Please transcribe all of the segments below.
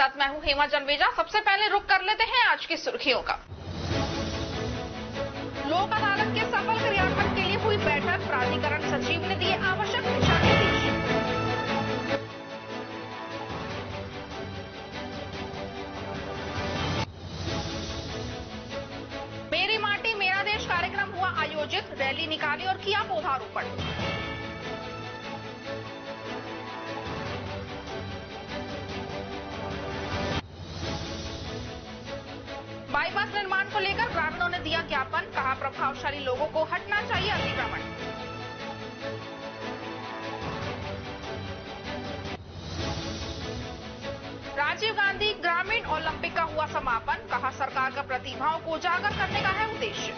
साथ मैं हूं हेमा जन्मेजा। सबसे पहले रुक कर लेते हैं आज की सुर्खियों का। लोक अदालत के सफल क्रियान्वयन के लिए हुई बैठक, प्राधिकरण सचिव ने दिए आवश्यक दिशा निर्देश। मेरी माटी मेरा देश कार्यक्रम हुआ आयोजित, रैली निकाली और किया पौधारोपण। बाईपास निर्माण को लेकर ग्रामीणों ने दिया ज्ञापन, कहा प्रभावशाली लोगों को हटना चाहिए अतिक्रमण। राजीव गांधी ग्रामीण ओलंपिक का हुआ समापन, कहा सरकार का प्रतिभाओं को उजागर करने का है उद्देश्य।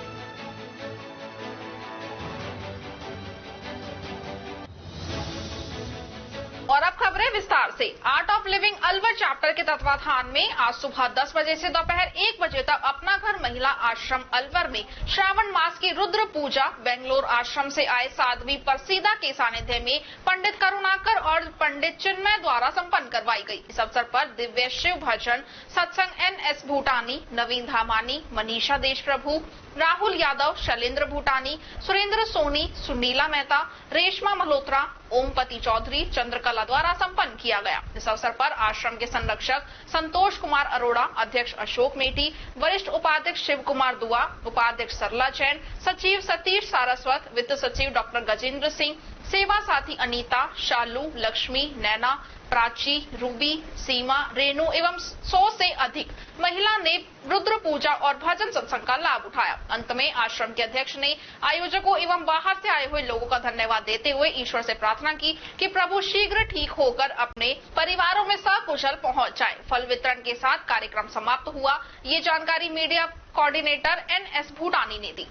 और अब खबरें विस्तार से। Art of living Alwar chapter के तत्वाधान में आज सुबह 10 बजे से दोपहर 1 बजे तक अपना घर महिला आश्रम अलवर में श्रावण मास की रुद्र पूजा बेंगलोर आश्रम से आए साध्वी प्रसीदा के सानिध्य में पंडित करुणाकर और पंडित चिन्मय द्वारा संपन्न करवाई गई। इस अवसर पर दिव्य शिव भजन सत्संग NS भूटानी, नवीन धामानी, मनीषा देश प्रभु, राहुल यादव, शैलेंद्र भूटानी, सुरेंद्र सोनी, सुनीला मेहता, रेशमा मल्होत्रा, ओमपति चौधरी, चंद्रकला द्वारा संपन्न किया गया। इस अवसर पर आश्रम के संरक्षक संतोष कुमार अरोड़ा, अध्यक्ष अशोक मेटी, वरिष्ठ उपाध्यक्ष शिव कुमार दुआ, उपाध्यक्ष सरला जैन, सचिव सतीश सारस्वत, वित्त सचिव डॉक्टर गजेंद्र सिंह, सेवा साथी अनीता, शालू, लक्ष्मी, नैना, प्राची, रूबी, सीमा, रेणु एवं 100 से अधिक महिला ने रुद्र पूजा और भजन सत्संग का लाभ उठाया। अंत में आश्रम के अध्यक्ष ने आयोजकों एवं बाहर से आए हुए लोगों का धन्यवाद देते हुए ईश्वर से प्रार्थना की कि प्रभु शीघ्र ठीक होकर अपने परिवारों में सकुशल पहुंच जाए। फल वितरण के साथ कार्यक्रम समाप्त हुआ। ये जानकारी मीडिया कोऑर्डिनेटर NS भूटानी ने दी।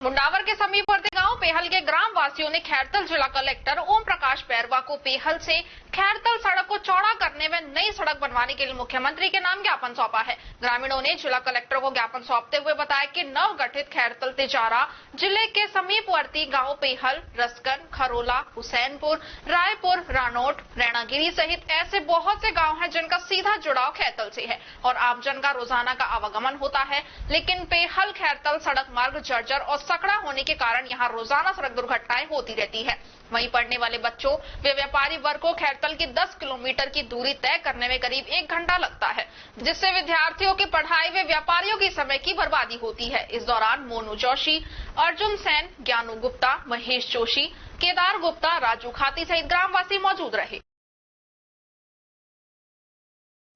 मुंडावर के समीपवर्ती गांव पेहल के ग्राम वासियों ने खैरतल जिला कलेक्टर ओम प्रकाश बैरवा को पेहल से खैरतल सड़क को चौड़ा करने में नई सड़क बनवाने के लिए मुख्यमंत्री के नाम ज्ञापन सौंपा है। ग्रामीणों ने जिला कलेक्टर को ज्ञापन सौंपते हुए बताया कि नव गठित खैरतल तिजारा जिले के समीपवर्ती गांव पेहल, रसकन, खरोला, हुसैनपुर, रायपुर, रानोट, रैणागिरी सहित ऐसे बहुत से गाँव हैं जिनका सीधा जुड़ाव खैरतल से है और आमजन का रोजाना का आवागमन होता है। लेकिन पेहल खैरतल सड़क मार्ग जर्जर और सकड़ा होने के कारण यहाँ रोजाना सड़क दुर्घटनाएं होती रहती है। वहीं पढ़ने वाले बच्चों व व्यापारी वर्ग को खैरतल की 10 किलोमीटर की दूरी तय करने में करीब 1 घंटा लगता है, जिससे विद्यार्थियों की पढ़ाई व व्यापारियों की समय की बर्बादी होती है। इस दौरान मोनू जोशी, अर्जुन सेन, ज्ञानू गुप्ता, महेश जोशी, केदार गुप्ता, राजू खाती सहित ग्रामवासी मौजूद रहे।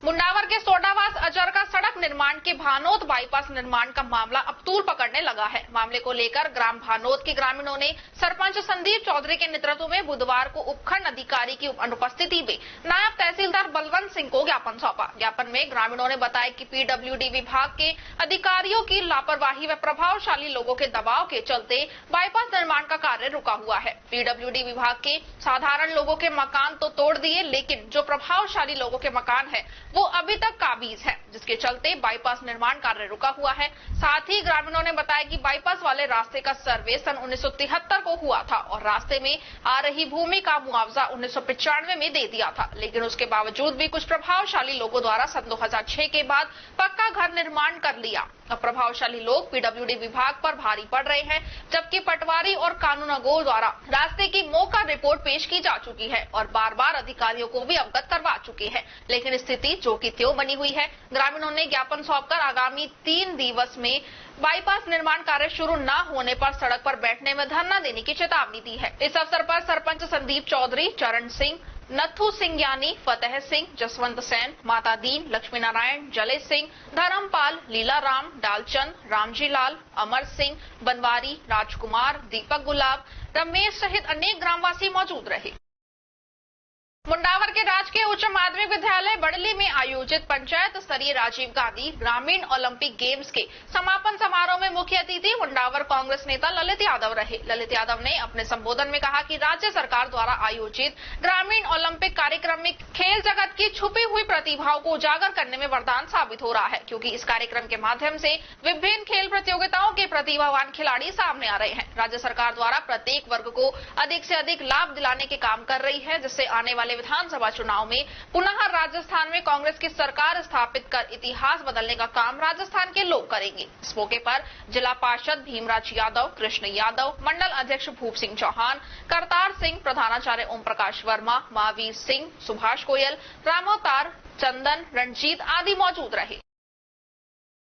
मुंडावर के सोडावास अजरका सड़क निर्माण के भानोद बाईपास निर्माण का मामला अब तूल पकड़ने लगा है। मामले को लेकर ग्राम भानोद के ग्रामीणों ने सरपंच संदीप चौधरी के नेतृत्व में बुधवार को उपखंड अधिकारी की अनुपस्थिति में नायब तहसीलदार बलवंत सिंह को ज्ञापन सौंपा। ज्ञापन में ग्रामीणों ने बताया कि PWD विभाग के अधिकारियों की लापरवाही व प्रभावशाली लोगों के दबाव के चलते बाईपास निर्माण का कार्य रुका हुआ है। PWD विभाग के साधारण लोगों के मकान तो तोड़ दिए, लेकिन जो प्रभावशाली लोगों के मकान है वो अभी तक काबिज है, जिसके चलते बाईपास निर्माण कार्य रुका हुआ है। साथ ही ग्रामीणों ने बताया कि बाईपास वाले रास्ते का सर्वे सन 1973 को हुआ था और रास्ते में आ रही भूमि का मुआवजा 1995 में दे दिया था, लेकिन उसके बावजूद भी कुछ प्रभावशाली लोगों द्वारा सन 2006 के बाद पक्का घर निर्माण कर लिया। अब प्रभावशाली लोग PWD विभाग पर भारी पड़ रहे हैं, जबकि पटवारी और कानूनगो द्वारा रास्ते की मौका रिपोर्ट पेश की जा चुकी है और बार बार अधिकारियों को भी अवगत करवा चुके हैं, लेकिन स्थिति जो की त्यों बनी हुई है। ग्रामीणों ने ज्ञापन सौंपकर आगामी 3 दिवस में बाईपास निर्माण कार्य शुरू न होने पर सड़क पर बैठने में धरना देने की चेतावनी दी है। इस अवसर पर सरपंच संदीप चौधरी, चरण सिंह, नथु सिंह यानी, फतेह सिंह, जसवंत सेन, माता दीन, लक्ष्मी नारायण, जले सिंह, धर्मपाल, लीलाराम, डालचंद, रामजी लाल, अमर सिंह, बनवारी, राजकुमार, दीपक गुलाब, रमेश सहित अनेक ग्रामवासी मौजूद रहे। मुंडावर के राजकीय उच्च माध्यमिक विद्यालय बड़ली में आयोजित पंचायत स्तरीय राजीव गांधी ग्रामीण ओलंपिक गेम्स के समापन समारोह में मुख्य अतिथि मुंडावर कांग्रेस नेता ललित यादव रहे। ललित यादव ने अपने संबोधन में कहा कि राज्य सरकार द्वारा आयोजित ग्रामीण ओलंपिक कार्यक्रम में खेल जगत की छुपी हुई प्रतिभाओं को उजागर करने में वरदान साबित हो रहा है, क्योंकि इस कार्यक्रम के माध्यम से विभिन्न खेल प्रतियोगिताओं के प्रतिभावान खिलाड़ी सामने आ रहे हैं। राज्य सरकार द्वारा प्रत्येक वर्ग को अधिक से अधिक लाभ दिलाने के काम कर रही है, जिससे आने वाले वाले विधानसभा चुनाव में पुनः राजस्थान में कांग्रेस की सरकार स्थापित कर इतिहास बदलने का काम राजस्थान के लोग करेंगे। इस मौके पर जिला पार्षद भीमराज यादव, कृष्ण यादव, मंडल अध्यक्ष भूप सिंह चौहान, करतार सिंह, प्रधानाचार्य ओम प्रकाश वर्मा, महावीर सिंह, सुभाष गोयल, रामोतार, चंदन, रणजीत आदि मौजूद रहे।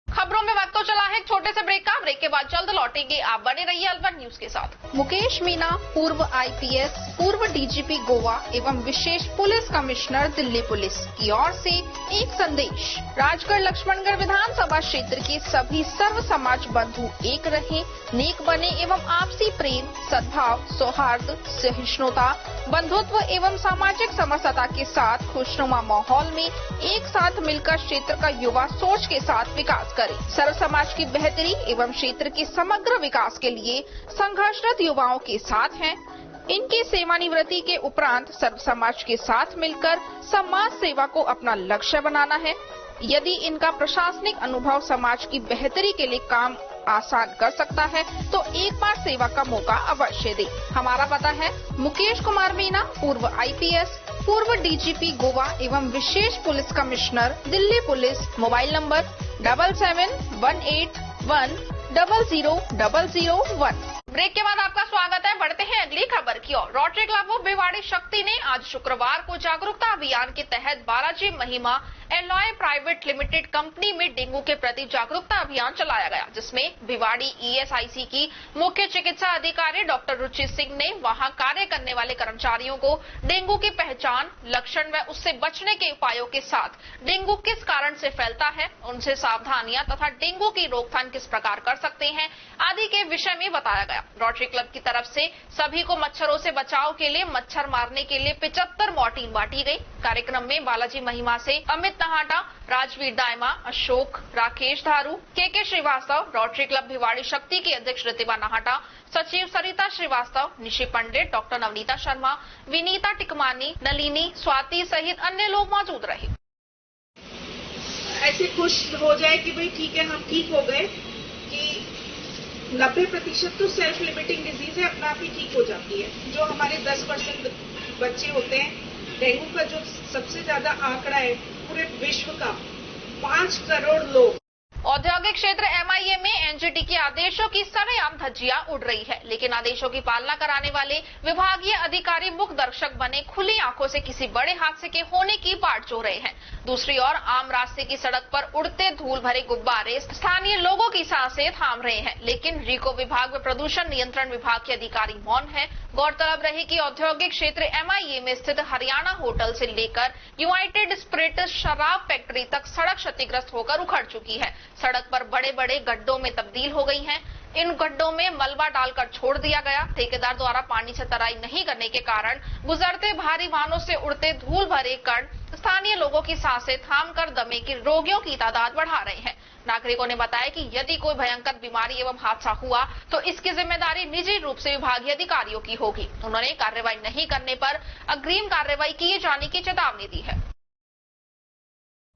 खबरों में वक्त तो चला है एक छोटे से ब्रेक का। ब्रेक के बाद जल्द लौटेंगे। आप बने रहिए अलवर न्यूज के साथ। मुकेश मीना, पूर्व आईपीएस, पूर्व डीजीपी गोवा एवं विशेष पुलिस कमिश्नर दिल्ली पुलिस की ओर से एक संदेश। राजगढ़ लक्ष्मणगढ़ विधानसभा क्षेत्र के सभी सर्व समाज बंधु एक रहे, नेक बने एवं आपसी प्रेम, सद्भाव, सौहार्द, सहिष्णुता, बंधुत्व एवं सामाजिक समरसता के साथ खुशनुमा माहौल में एक साथ मिलकर क्षेत्र का युवा सोच के साथ विकास करें। सर्व समाज की बेहतरी एवं क्षेत्र के समग्र विकास के लिए संघर्षरत युवाओं के साथ हैं। इनकी सेवानिवृत्ति के उपरांत सर्व समाज के साथ मिलकर समाज सेवा को अपना लक्ष्य बनाना है। यदि इनका प्रशासनिक अनुभव समाज की बेहतरी के लिए काम आसान कर सकता है तो एक बार सेवा का मौका अवश्य दे। हमारा पता है मुकेश कुमार मीना, पूर्व आईपीएस, पूर्व डीजीपी गोवा एवं विशेष police commissioner Delhi police. Mobile number 7718100001। Break के बाद आपका स्वागत है। बढ़ते हैं अगली खबर की ओर। रोटरी क्लब ऑफ भिवाड़ी शक्ति ने आज शुक्रवार को जागरूकता अभियान के तहत बालाजी महिमा एलॉय प्राइवेट लिमिटेड कंपनी में डेंगू के प्रति जागरूकता अभियान चलाया गया, जिसमें भिवाड़ी ईएसआईसी की मुख्य चिकित्सा अधिकारी डॉक्टर रुचि सिंह ने वहां कार्य करने वाले कर्मचारियों को डेंगू की पहचान, लक्षण व उससे बचने के उपायों के साथ डेंगू किस कारण से फैलता है, उनसे सावधानियां तथा डेंगू की रोकथाम किस प्रकार कर सकते हैं आदि के विषय में बताया गया। रोटरी क्लब की तरफ से सभी को मच्छरों से बचाव के लिए मच्छर मारने के लिए 75 मॉर्टीन बांटी गई। कार्यक्रम में बालाजी महिमा से अमित नहाटा, राजवीर दायमा, अशोक, राकेश धारू, के श्रीवास्तव, रोटरी क्लब भिवाड़ी शक्ति की अध्यक्ष रितिबा नहाटा, सचिव सरिता श्रीवास्तव, निशि पंडित, डॉक्टर नवनीता शर्मा, विनीता टिकमानी, नलिनी, स्वाति सहित अन्य लोग मौजूद रहे। ऐसे खुश हो जाए कि भाई ठीक है, हम ठीक हो गए, कि 90% तो सेल्फ लिमिटिंग डिजीज है, अपना आप ही ठीक हो जाती है। जो हमारे 10% बच्चे होते हैं, डेंगू का जो सबसे ज्यादा आंकड़ा है पूरे विश्व का 5 करोड़ लोग। औद्योगिक क्षेत्र एमआईए में एनजीटी के आदेशों की सरेआम धज्जियां उड़ रही है, लेकिन आदेशों की पालना कराने वाले विभागीय अधिकारी मुख दर्शक बने खुली आंखों से किसी बड़े हादसे के होने की बाट जो रहे हैं। दूसरी ओर आम रास्ते की सड़क पर उड़ते धूल भरे गुब्बारे स्थानीय लोगों की सांसें थाम रहे हैं, लेकिन रीको विभाग व प्रदूषण नियंत्रण विभाग के अधिकारी मौन है। गौरतलब रहे कि औद्योगिक क्षेत्र एमआईए में स्थित हरियाणा होटल से लेकर यूनाइटेड स्पिरिट्स शराब फैक्ट्री तक सड़क क्षतिग्रस्त होकर उखड़ चुकी है। सड़क पर बड़े बड़े गड्ढों में तब्दील हो गई हैं। इन गड्ढों में मलबा डालकर छोड़ दिया गया। ठेकेदार द्वारा पानी से तराई नहीं करने के कारण गुजरते भारी वाहनों से उड़ते धूल भरे कण स्थानीय लोगों की सांसें थामकर दमे की रोगियों की तादाद बढ़ा रहे हैं। नागरिकों ने बताया कि यदि कोई भयंकर बीमारी एवं हादसा हुआ तो इसकी जिम्मेदारी निजी रूप से विभागीय अधिकारियों की होगी। उन्होंने कार्रवाई नहीं करने पर अग्रिम कार्रवाई किए जाने की चेतावनी दी है।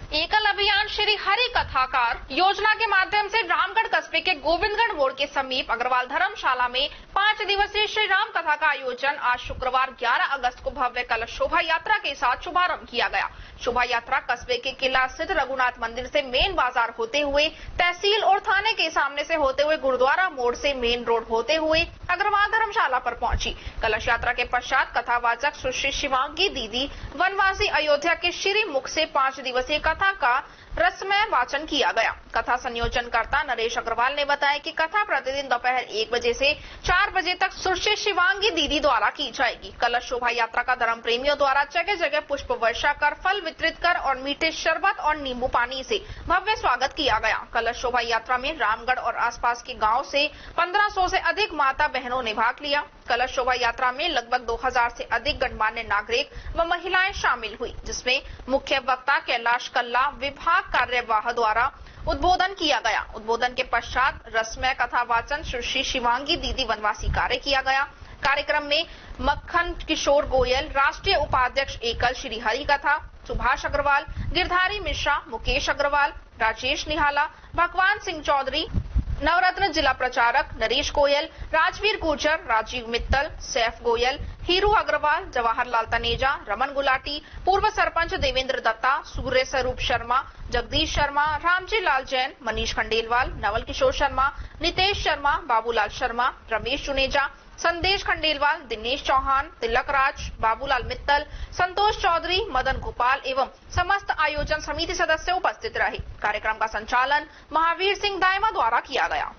एकल अभियान श्री हरि कथाकार योजना के माध्यम से रामगढ़ कस्बे के गोविंदगढ़ मोड़ के समीप अग्रवाल धर्मशाला में 5 दिवसीय श्री राम कथा का आयोजन आज शुक्रवार 11 अगस्त को भव्य कलश शोभा यात्रा के साथ शुभारंभ किया गया। शोभा यात्रा कस्बे के किला स्थित रघुनाथ मंदिर से मेन बाजार होते हुए तहसील और थाने के सामने से होते हुए गुरुद्वारा मोड़ से मेन रोड होते हुए अग्रवाल धर्मशाला पर पहुंची। कलश यात्रा के पश्चात कथावाचक सुश्री शिवांगी दीदी वनवासी अयोध्या के श्री मुख से 5 दिवसीय कथा का रसमय वाचन किया गया। कथा संयोजनकर्ता नरेश अग्रवाल ने बताया कि कथा प्रतिदिन दोपहर 1 बजे से 4 बजे तक सुश्री शिवांगी दीदी द्वारा की जाएगी। कलश शोभा यात्रा का धर्म प्रेमियों द्वारा जगह जगह पुष्प वर्षा कर, फल वितरित कर और मीठे शरबत और नींबू पानी से भव्य स्वागत किया गया। कलश शोभा यात्रा में रामगढ़ और आसपास के गाँव से 1500 से अधिक माता बहनों ने भाग लिया। कलश शोभा यात्रा में लगभग 2000 से अधिक गणमान्य नागरिक व महिलाएं शामिल हुई, जिसमें मुख्य वक्ता कैलाश कल्ला विभाग कार्यवाह द्वारा उद्बोधन किया गया। उद्बोधन के पश्चात रसमय कथा वाचन सुश्री शिवांगी दीदी वनवासी कार्य किया गया। कार्यक्रम में मक्खन किशोर गोयल, राष्ट्रीय उपाध्यक्ष एकल श्री हरि कथा, सुभाष अग्रवाल, गिरधारी मिश्रा, मुकेश अग्रवाल, राजेश निहाला, भगवान सिंह चौधरी, नवरत्न जिला प्रचारक नरेश गोयल, राजवीर गुर्जर, राजीव मित्तल, सैफ गोयल, हीरू अग्रवाल, जवाहरलाल तनेजा, रमन गुलाटी, पूर्व सरपंच देवेंद्र दत्ता, सूर्य स्वरूप शर्मा, जगदीश शर्मा, रामजी लाल जैन, मनीष खंडेलवाल, नवल किशोर शर्मा, नितेश शर्मा, बाबूलाल शर्मा, रमेश जुनेजा, संदेश खंडेलवाल, दिनेश चौहान, तिलक राज, बाबूलाल मित्तल, संतोष चौधरी, मदन गोपाल एवं समस्त आयोजन समिति सदस्य उपस्थित रहे। कार्यक्रम का संचालन महावीर सिंह दायमा द्वारा किया गया।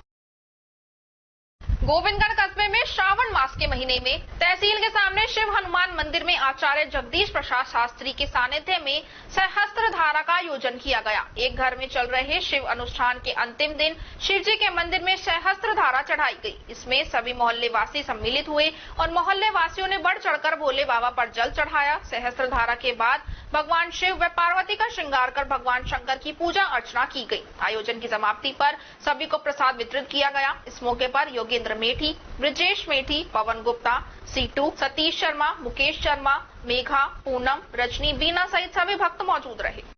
गोविंदगढ़ कस्बे में श्रावण मास के महीने में तहसील के सामने शिव हनुमान मंदिर में आचार्य जगदीश प्रसाद शास्त्री के सानिध्य में सहस्त्र धारा का आयोजन किया गया। एक घर में चल रहे शिव अनुष्ठान के अंतिम दिन शिव जी के मंदिर में सहस्त्र धारा चढ़ाई गई। इसमें सभी मोहल्ले वासी सम्मिलित हुए और मोहल्ले वासियों ने बढ़ चढ़कर भोले बाबा पर जल चढ़ाया। सहस्त्र धारा के बाद भगवान शिव व पार्वती का श्रृंगार कर भगवान शंकर की पूजा अर्चना की गई। आयोजन की समाप्ति पर सभी को प्रसाद वितरित किया गया। इस मौके पर योगेंद्र मेठी, ब्रिजेश मेठी, पवन गुप्ता, सीटू, सतीश शर्मा, मुकेश शर्मा, मेघा, पूनम, रजनी, बीना सहित सभी भक्त मौजूद रहे।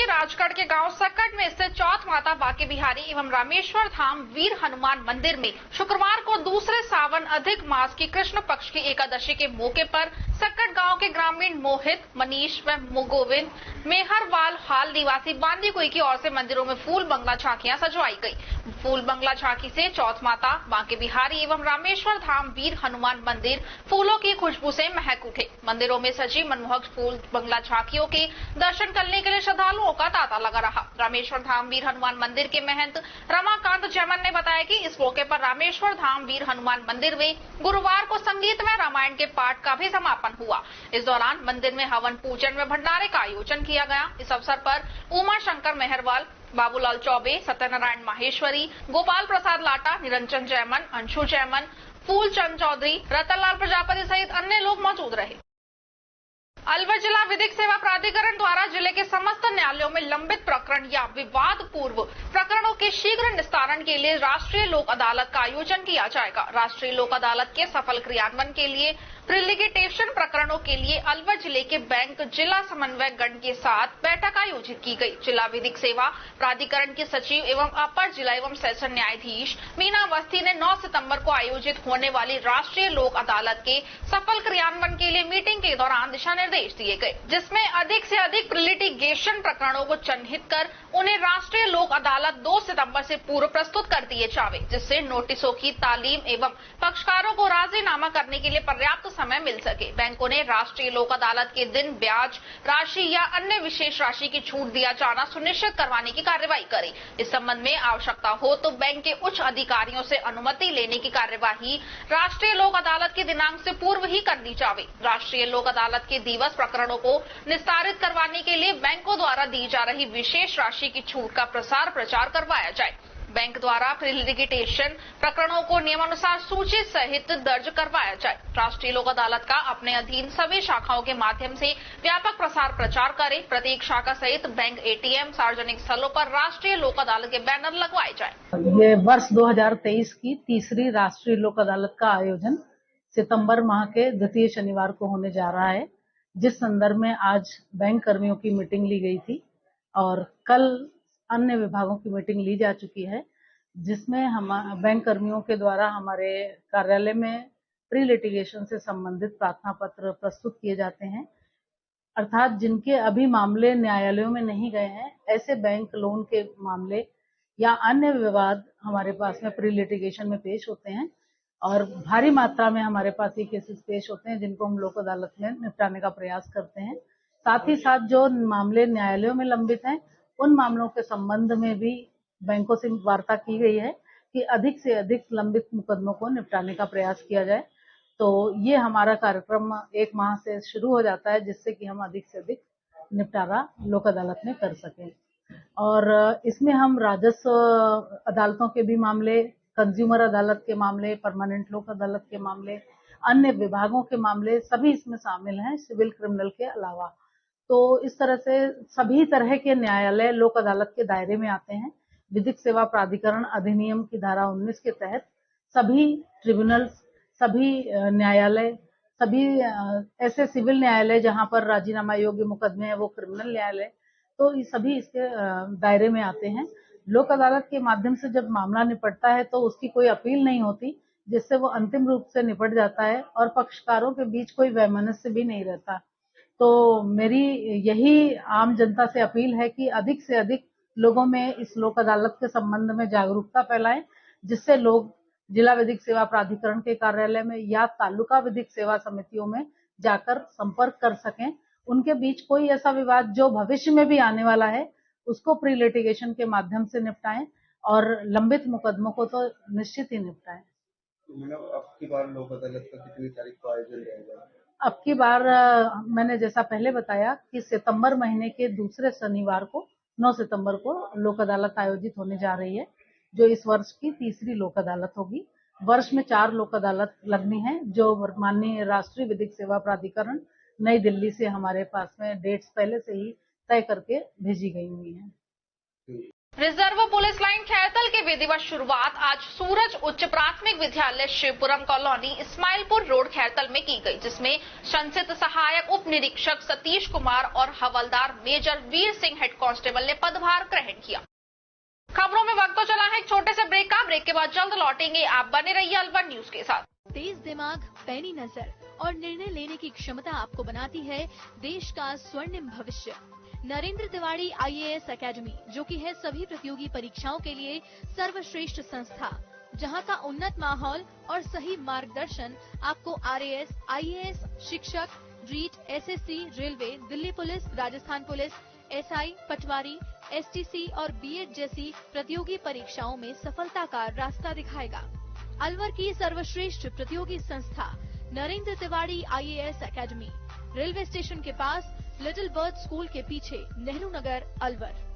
राजगढ़ के गांव सकट में स्थित चौथ माता बांके बिहारी एवं रामेश्वर धाम वीर हनुमान मंदिर में शुक्रवार को दूसरे सावन अधिक मास की कृष्ण पक्ष की एकादशी के मौके पर सकट गांव के ग्रामीण मोहित, मनीष व गोविंद मेहरवाल हाल निवासी बांदी कुई की ओर से मंदिरों में फूल बंगला झांकियां सजवाई गई। फूल बंगला झांकी से चौथ माता बांके बिहारी एवं रामेश्वर धाम वीर हनुमान मंदिर फूलों की खुशबू से महक उठे। मंदिरों में सजी मनमोहक फूल बंगला झांकियों के दर्शन करने के लिए श्रद्धालुओं का तांता लगा रहा। रामेश्वर धाम वीर हनुमान मंदिर के महंत रमाकांत जैमन ने बताया कि इस मौके पर रामेश्वर धाम वीर हनुमान मंदिर में गुरुवार को संगीतमय रामायण के पाठ का भी समापन हुआ। इस दौरान मंदिर में हवन पूजन व भंडारे का आयोजन किया गया। इस अवसर पर उमा शंकर मेहरवाल, बाबूलाल चौबे, सत्यनारायण माहेश्वरी, गोपाल प्रसाद लाटा, निरंजन जैमन, अंशु जैमन, फूलचंद चौधरी, रतनलाल प्रजापति सहित अन्य लोग मौजूद रहे। अलवर जिला विधिक सेवा प्राधिकरण द्वारा जिले के समस्त न्यायालयों में लंबित प्रकरण या विवाद पूर्व प्रकरणों के शीघ्र निस्तारण के लिए राष्ट्रीय लोक अदालत का आयोजन किया जाएगा। राष्ट्रीय लोक अदालत के सफल क्रियान्वयन के लिए प्रीलिटिगेशन प्रकरणों के लिए अलवर जिले के बैंक जिला समन्वय गण के साथ बैठक आयोजित की गई। जिला विधिक सेवा प्राधिकरण के सचिव एवं अपर जिला एवं सेशन न्यायाधीश मीना अवस्थी ने 9 सितंबर को आयोजित होने वाली राष्ट्रीय लोक अदालत के सफल क्रियान्वयन के लिए मीटिंग के दौरान दिशा निर्देश दिए गए, जिसमें अधिक से अधिक प्रीलिटिगेशन प्रकरणों को चिन्हित कर उन्हें राष्ट्रीय लोक अदालत 2 सितंबर से पूर्व प्रस्तुत कर दिए जावे, जिससे नोटिसों की तालीम एवं पक्षकारों को राजीनामा करने के लिए पर्याप्त समय मिल सके। बैंकों ने राष्ट्रीय लोक अदालत के दिन ब्याज राशि या अन्य विशेष राशि की छूट दिया जाना सुनिश्चित करवाने की कार्यवाही करी। इस संबंध में आवश्यकता हो तो बैंक के उच्च अधिकारियों से अनुमति लेने की कार्यवाही राष्ट्रीय लोक अदालत के दिनांक से पूर्व ही कर दी जावे। राष्ट्रीय लोक अदालत के दिवस प्रकरणों को निस्तारित करवाने के लिए बैंकों द्वारा दी जा रही विशेष राशि की छूट का प्रसार प्रचार करवाया जाए। बैंक द्वारा प्रीलिटिगेशन प्रकरणों को नियमानुसार सूची सहित दर्ज करवाया जाए। राष्ट्रीय लोक अदालत का अपने अधीन सभी शाखाओं के माध्यम से व्यापक प्रसार प्रचार करे। प्रत्येक शाखा सहित बैंक, एटीएम, सार्वजनिक स्थलों पर राष्ट्रीय लोक अदालत के बैनर लगवाए जाए। ये वर्ष 2023 की तीसरी राष्ट्रीय लोक अदालत का आयोजन सितंबर माह के द्वितीय शनिवार को होने जा रहा है, जिस संदर्भ में आज बैंक कर्मियों की मीटिंग ली गई थी और कल अन्य विभागों की मीटिंग ली जा चुकी है, जिसमें हम बैंक कर्मियों के द्वारा हमारे कार्यालय में प्री लिटिगेशन से संबंधित प्रार्थना पत्र प्रस्तुत किए जाते हैं। अर्थात जिनके अभी मामले न्यायालयों में नहीं गए हैं, ऐसे बैंक लोन के मामले या अन्य विवाद हमारे पास में प्री लिटिगेशन में पेश होते हैं और भारी मात्रा में हमारे पास ये केसेस पेश होते हैं, जिनको हम लोक अदालत में निपटाने का प्रयास करते हैं। साथ ही साथ जो मामले न्यायालयों में लंबित हैं, उन मामलों के संबंध में भी बैंकों से वार्ता की गई है कि अधिक से अधिक लंबित मुकदमों को निपटाने का प्रयास किया जाए। तो ये हमारा कार्यक्रम 1 माह से शुरू हो जाता है, जिससे कि हम अधिक से अधिक निपटारा लोक अदालत में कर सकें। और इसमें हम राजस्व अदालतों के भी मामले कंज्यूमर अदालत के मामले, परमानेंट लोक अदालत के मामले, अन्य विभागों के मामले सभी इसमें शामिल हैं, सिविल क्रिमिनल के अलावा। तो इस तरह से सभी तरह के न्यायालय लोक अदालत के दायरे में आते हैं। विधिक सेवा प्राधिकरण अधिनियम की धारा 19 के तहत सभी ट्रिब्यूनल्स, सभी न्यायालय, सभी ऐसे सिविल न्यायालय जहां पर राजीनामा योग्य मुकदमे हैं वो क्रिमिनल न्यायालय, तो ये सभी इसके दायरे में आते हैं। लोक अदालत के माध्यम से जब मामला निपटता है तो उसकी कोई अपील नहीं होती, जिससे वो अंतिम रूप से निपट जाता है और पक्षकारों के बीच कोई वैमनस्य भी नहीं रहता। तो मेरी यही आम जनता से अपील है कि अधिक से अधिक लोगों में इस लोक अदालत के संबंध में जागरूकता फैलाएं, जिससे लोग जिला विधिक सेवा प्राधिकरण के कार्यालय में या तालुका विधिक सेवा समितियों में जाकर संपर्क कर सकें। उनके बीच कोई ऐसा विवाद जो भविष्य में भी आने वाला है उसको प्री लिटिगेशन के माध्यम से निपटाएं और लंबित मुकदमों को तो निश्चित ही निपटाएं। अब की बार लोक अदालत का कितनी तारीख को आयोजन रहेगा? अब की बार मैंने जैसा पहले बताया कि सितंबर महीने के दूसरे शनिवार को 9 सितंबर को लोक अदालत आयोजित होने जा रही है, जो इस वर्ष की तीसरी लोक अदालत होगी। वर्ष में 4 लोक अदालत लगनी है, जो माननीय राष्ट्रीय विधिक सेवा प्राधिकरण नई दिल्ली से हमारे पास में डेट्स पहले से ही तय करके भेजी गई हुई है। रिजर्व पुलिस लाइन खैरतल की विधिवत शुरुआत आज सूरज उच्च प्राथमिक विद्यालय शिवपुरम कॉलोनी इस्माइलपुर रोड खैरतल में की गई, जिसमें संचित सहायक उप निरीक्षक सतीश कुमार और हवलदार major Veer Singh head constable ने पदभार ग्रहण किया। खबरों में वक्त तो चला है छोटे से ब्रेक का। ब्रेक के बाद जल्द लौटेंगे, आप बने रहिए अलवर न्यूज के साथ। तेज दिमाग, पैनी नजर और निर्णय लेने की क्षमता आपको बनाती है देश का स्वर्णिम भविष्य। नरेंद्र तिवारी IAS एकेडमी, जो कि है सभी प्रतियोगी परीक्षाओं के लिए सर्वश्रेष्ठ संस्था, जहां का उन्नत माहौल और सही मार्गदर्शन आपको RAS, IAS, शिक्षक, REET, SSC, railway, Delhi police, Rajasthan police, SI, Patwari, STC और B.Ed जैसी प्रतियोगी परीक्षाओं में सफलता का रास्ता दिखाएगा। अलवर की सर्वश्रेष्ठ प्रतियोगी संस्था Narendra Tiwari IAS academy, railway station के पास, लिटिल बर्ड स्कूल के पीछे, नेहरू नगर, अलवर।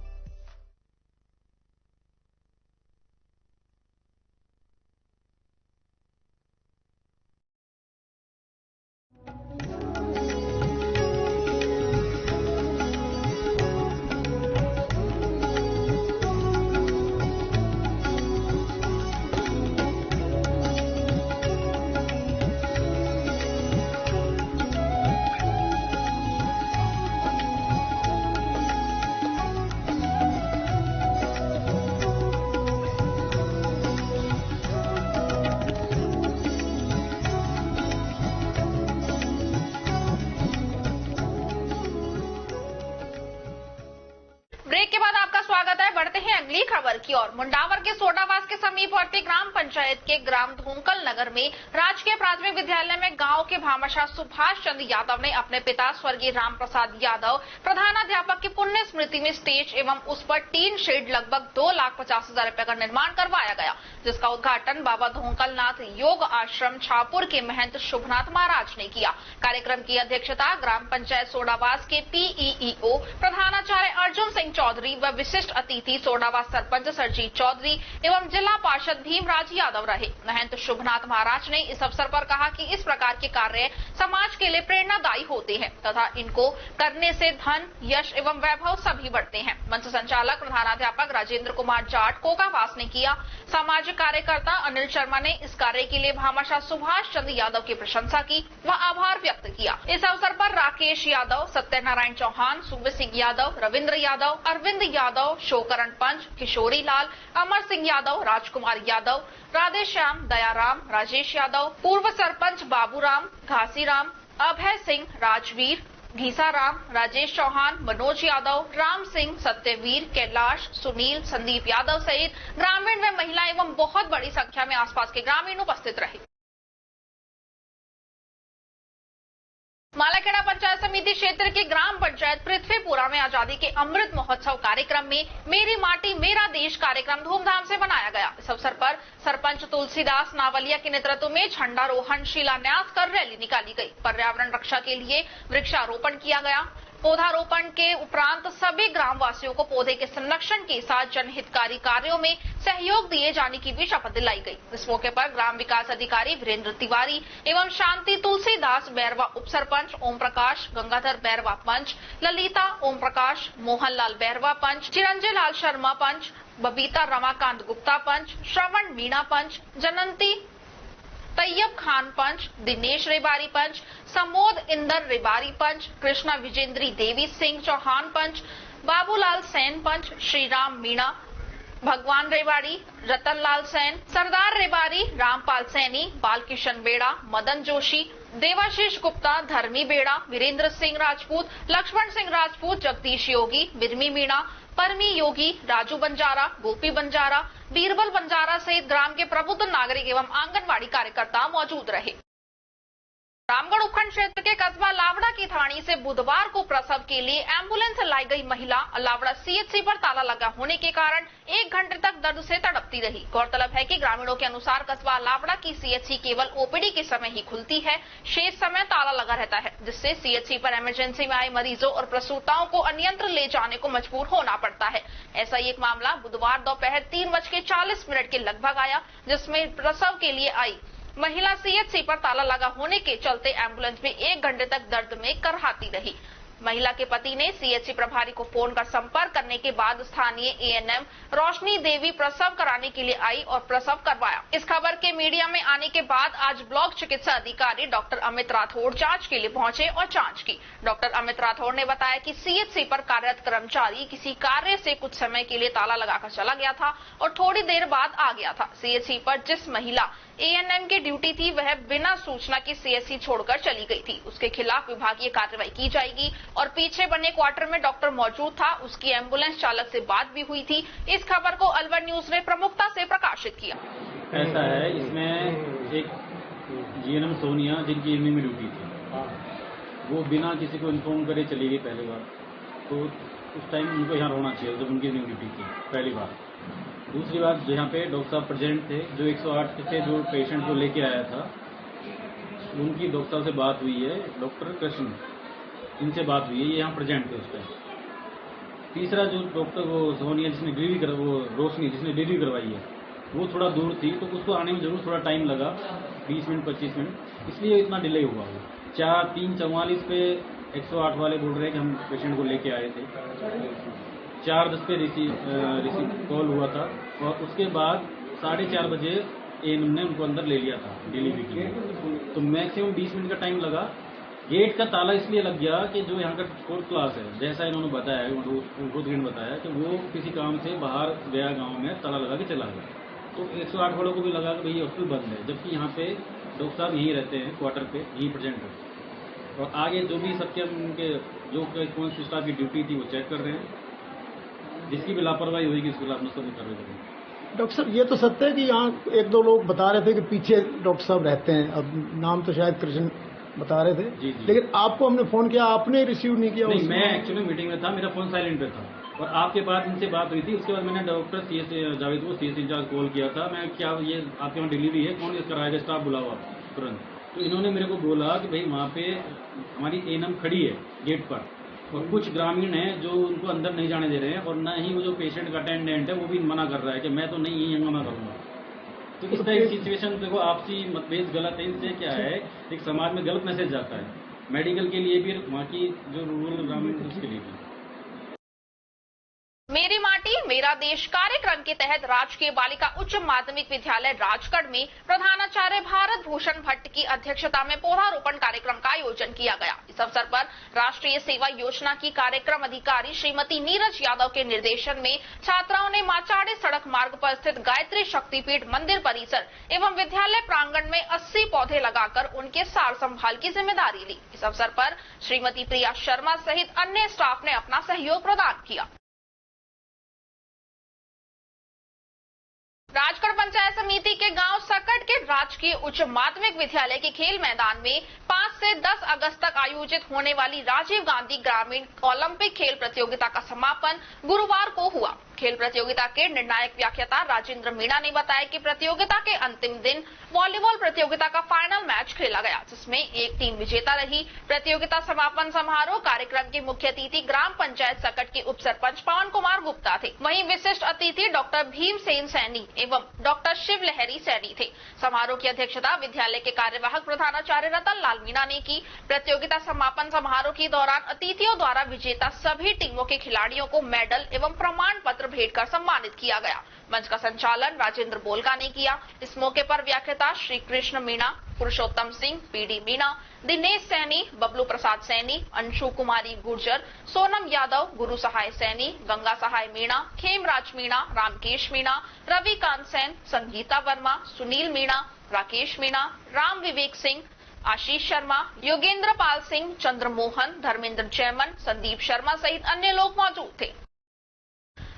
अगली खबर की ओर। मुंडावर के सोडावास के समीपवर्ती ग्राम पंचायत के ग्राम धोंकल नगर में राजकीय प्राथमिक विद्यालय में गांव के भामाशाह सुभाष चंद्र यादव ने अपने पिता स्वर्गीय राम प्रसाद यादव प्रधानाध्यापक की पुण्य स्मृति में स्टेज एवं उस पर टीन शेड लगभग 2,50,000 रुपए का निर्माण करवाया गया, जिसका उद्घाटन बाबा धोंकल नाथ योग आश्रम छापुर के महंत शुभनाथ महाराज ने किया। कार्यक्रम की अध्यक्षता ग्राम पंचायत सोडावास के PEEO प्रधानाचार्य अर्जुन सिंह चौधरी व विशिष्ट अतिथि सोडावास सरपंच सरजीत चौधरी एवं जिला पार्षद भीमराज यादव रहे। महंत शुभनाथ महाराज ने इस अवसर पर कहा कि इस प्रकार के कार्य समाज के लिए प्रेरणादायी होते हैं तथा इनको करने से धन, यश एवं वैभव सभी बढ़ते हैं। मंच संचालक प्रधानाध्यापक राजेंद्र कुमार जाट कोकावास ने किया। सामाजिक कार्यकर्ता अनिल शर्मा ने इस कार्य के लिए भामाशाह सुभाष चंद्र यादव की प्रशंसा की व आभार व्यक्त किया। इस अवसर पर राकेश यादव, सत्यनारायण चौहान, सुबे सिंह यादव, रविंद्र यादव, अरविंद यादव, शोकरण पंच, किशोरी लाल, अमर सिंह यादव, राजकुमार यादव, राधेश्याम, दयाराम, राजेश यादव, पूर्व सरपंच बाबूराम, घासीराम, अभय सिंह, राजवीर, घीसाराम, राजेश चौहान, मनोज यादव, राम सिंह, सत्यवीर, कैलाश, सुनील, संदीप यादव सहित ग्रामीण व महिला एवं बहुत बड़ी संख्या में आसपास के ग्रामीण उपस्थित रहे। मालाखेड़ा पंचायत समिति क्षेत्र के ग्राम पंचायत पृथ्वीपुरा में आजादी के अमृत महोत्सव कार्यक्रम में मेरी माटी मेरा देश कार्यक्रम धूमधाम से मनाया गया। इस अवसर पर सरपंच तुलसीदास नावलिया के नेतृत्व में झंडारोहण, शिलान्यास कर रैली निकाली गई। पर्यावरण रक्षा के लिए वृक्षारोपण किया गया। पौधारोपण के उपरांत सभी ग्रामवासियों को पौधे के संरक्षण के साथ जनहितकारी कार्यों में सहयोग दिए जाने की भी शपथ दिलाई गई। इस मौके पर ग्राम विकास अधिकारी वीरेंद्र तिवारी एवं शांति तुलसीदास बैरवा उप सरपंच, ओम प्रकाश गंगाधर बैरवा पंच, ललिता ओम प्रकाश, मोहनलाल बैरवा पंच, चिरंजीव लाल शर्मा पंच, बबीता रमाकांत गुप्ता पंच, श्रवण मीणा पंच, जनंती तैयब खान पंच, दिनेश रेबारी पंच, समोद इंदर रेबारी पंच, कृष्णा विजेंद्री देवी सिंह चौहान पंच, बाबूलाल सेन पंच, श्रीराम मीणा, भगवान रेवाड़ी, रतनलाल सेन, सरदार रेबारी, रामपाल सैनी, बालकिशन बेड़ा, मदन जोशी, देवाशीष गुप्ता, धर्मी बेड़ा, वीरेंद्र सिंह राजपूत, लक्ष्मण सिंह राजपूत, जगदीश योगी, बिरमी मीणा, परमी योगी, राजू बंजारा, गोपी बंजारा, बीरबल बंजारा सहित ग्राम के प्रबुद्ध नागरिक एवं आंगनवाड़ी कार्यकर्ता मौजूद रहे। रामगढ़ उपखंड क्षेत्र के कस्बा लावड़ा की थानी से बुधवार को प्रसव के लिए एम्बुलेंस लाई गई महिला लावड़ा सीएचसी पर ताला लगा होने के कारण 1 घंटे तक दर्द से तड़पती रही। गौरतलब है कि ग्रामीणों के अनुसार कस्बा लावड़ा की सीएचसी केवल ओपीडी के समय ही खुलती है, शेष समय ताला लगा रहता है, जिससे सीएचसी पर इमरजेंसी में आए मरीजों और प्रसूताओं को अन्यत्र ले जाने को मजबूर होना पड़ता है। ऐसा ही एक मामला बुधवार दोपहर 3:40 के लगभग आया, जिसमें प्रसव के लिए आई महिला सीएचसी पर ताला लगा होने के चलते एम्बुलेंस में 1 घंटे तक दर्द में करहाती रही। महिला के पति ने सीएचसी प्रभारी को फोन कर संपर्क करने के बाद स्थानीय एएनएम रोशनी देवी प्रसव कराने के लिए आई और प्रसव करवाया। इस खबर के मीडिया में आने के बाद आज ब्लॉक चिकित्सा अधिकारी डॉक्टर अमित राठौड़ जांच के लिए पहुंचे और जांच की। डॉक्टर अमित राठौड़ ने बताया कि सीएचसी पर कार्यरत कर्मचारी किसी कार्य से कुछ समय के लिए ताला लगाकर चला गया था और थोड़ी देर बाद आ गया था। सीएचसी पर जिस महिला एएनएम की ड्यूटी थी वह बिना सूचना के सीएचसी छोड़कर चली गई थी। उसके खिलाफ विभागीय कार्रवाई की जाएगी और पीछे बने क्वार्टर में डॉक्टर मौजूद था, उसकी एम्बुलेंस चालक से बात भी हुई थी। इस खबर को अलवर न्यूज ने प्रमुखता से प्रकाशित किया। ऐसा है, इसमें एक जीएनएम सोनिया जिनकी इवनिंग में ड्यूटी थी, वो बिना किसी को इन्फॉर्म करे चली गई पहली बार। तो उस टाइम उनको यहाँ रोना चाहिए जब उनकी इवनिंग ड्यूटी थी पहली बार। दूसरी बात, यहाँ पे डॉक्टर साहब प्रेजेंट थे, जो 108 से जो पेशेंट को लेके आया था, उनकी डॉक्टर साहब से बात हुई है, डॉक्टर कृष्ण, इनसे बात हुई है, ये यहाँ प्रेजेंट थे उस टाइम। तीसरा जो डॉक्टर वो सोनिया जिसने डिलीवरी वो रोशनी जिसने डिलीवरी करवाई है, वो थोड़ा दूर थी, तो उसको आने में जरूर थोड़ा टाइम लगा, 20 मिनट 25 मिनट, इसलिए इतना डिले हुआ। वो 3:44 पे 108 वाले बोल रहे हैं कि हम पेशेंट को लेके आए थे, 4:10 पे रिसीव कॉल हुआ था और उसके बाद 4:30 बजे एएनएम ने उनको अंदर ले लिया था डिलीवरी के लिए। तो मैक्सिमम 20 मिनट का टाइम लगा। गेट का ताला इसलिए लग गया कि जो यहाँ का 4th क्लास है, जैसा इन्होंने बताया, उनको बताया कि वो किसी काम से बाहर गया गाँव में, ताला लगा के चला गया। तो 108 वालों को भी लगा कि भाई हॉस्पिटल बंद है, जबकि यहाँ पे डॉक्टर साहब यहीं रहते हैं, क्वार्टर पे यहीं प्रेजेंट है। और आगे जो भी सबके उनके जो कौन सी स्टाफ की ड्यूटी थी वो चेक कर रहे हैं, जिसकी भी लापरवाही होगी उसके खिलाफ मुस्तकिल कार्रवाई करेंगे। डॉक्टर साहब, ये तो सत्य है कि यहाँ 1-2 लोग बता रहे थे कि पीछे डॉक्टर साहब रहते हैं, अब नाम तो शायद कृष्ण बता रहे थे। जी जी। लेकिन आपको हमने फोन किया, आपने रिसीव नहीं किया? नहीं, मैं एक्चुअली मीटिंग में था, मेरा फोन साइलेंट पे था और आपके बाद इनसे बात हुई थी। उसके बाद मैंने डॉक्टर सीएस जावेद को सीएस इंचार्ज कॉल किया था, मैं क्या ये आपके वहाँ डिलीवरी है, कौन इसका कराएगा, स्टाफ बुलाओ आप तुरंत। तो इन्होंने मेरे को बोला कि भाई वहाँ पे हमारी एएनएम खड़ी है गेट पर और कुछ ग्रामीण हैं जो उनको अंदर नहीं जाने दे रहे हैं और न ही वो जो पेशेंट का अटेंडेंट है वो भी मना कर रहा है कि मैं तो नहीं यही हंगामा करूंगा। तो इस टाइप की सिचुएशन देखो, आपसी मतभेद गलत है। इससे क्या है, एक समाज में गलत मैसेज जाता है, मेडिकल के लिए भी, वहाँ की जो रूरल ग्रामीण उसके लिए भी। मेरी माटी मेरा देश कार्यक्रम के तहत राजकीय बालिका उच्च माध्यमिक विद्यालय राजगढ़ में प्रधानाचार्य भारत भूषण भट्ट की अध्यक्षता में पौधारोपण कार्यक्रम का आयोजन किया गया। इस अवसर पर राष्ट्रीय सेवा योजना की कार्यक्रम अधिकारी श्रीमती नीरज यादव के निर्देशन में छात्राओं ने माचाड़े सड़क मार्ग पर स्थित गायत्री शक्तिपीठ मंदिर परिसर एवं विद्यालय प्रांगण में 80 पौधे लगाकर उनके सार संभाल की जिम्मेदारी ली। इस अवसर पर श्रीमती प्रिया शर्मा सहित अन्य स्टाफ ने अपना सहयोग प्रदान किया। राजगढ़ पंचायत समिति के गांव सकट के राजकीय उच्च माध्यमिक विद्यालय के खेल मैदान में 5 से 10 अगस्त तक आयोजित होने वाली राजीव गांधी ग्रामीण ओलंपिक खेल प्रतियोगिता का समापन गुरुवार को हुआ। खेल प्रतियोगिता के निर्णायक व्याख्याता राजेंद्र मीणा ने बताया कि प्रतियोगिता के अंतिम दिन वॉलीबॉल प्रतियोगिता का फाइनल मैच खेला गया, जिसमें एक टीम विजेता रही। प्रतियोगिता समापन समारोह कार्यक्रम के मुख्य अतिथि ग्राम पंचायत सकट के उप सरपंच पवन कुमार गुप्ता थे। वहीं विशिष्ट अतिथि डॉक्टर भीमसेन सैनी एवं डॉक्टर शिव लहरी सैनी थे। समारोह की अध्यक्षता विद्यालय के कार्यवाहक प्रधानाचार्य रतन लाल मीणा ने की। प्रतियोगिता समापन समारोह के दौरान अतिथियों द्वारा विजेता सभी टीमों के खिलाड़ियों को मेडल एवं प्रमाण पत्र भेंट कर सम्मानित किया गया। मंच का संचालन राजेंद्र बोलगा ने किया। इस मौके पर व्याख्याता श्री कृष्ण मीणा, पुरुषोत्तम सिंह, पीडी मीणा, दिनेश सैनी, बबलू प्रसाद सैनी, अंशु कुमारी गुर्जर, सोनम यादव, गुरु सहाय सैनी, गंगा सहाय मीणा, खेमराज मीणा, रामकेश मीणा, रविकांत सैन, संगीता वर्मा, सुनील मीणा, राकेश मीणा, राम विवेक सिंह, आशीष शर्मा, योगेंद्र पाल सिंह, चंद्रमोहन, धर्मेंद्र जैमन, संदीप शर्मा सहित अन्य लोग मौजूद थे।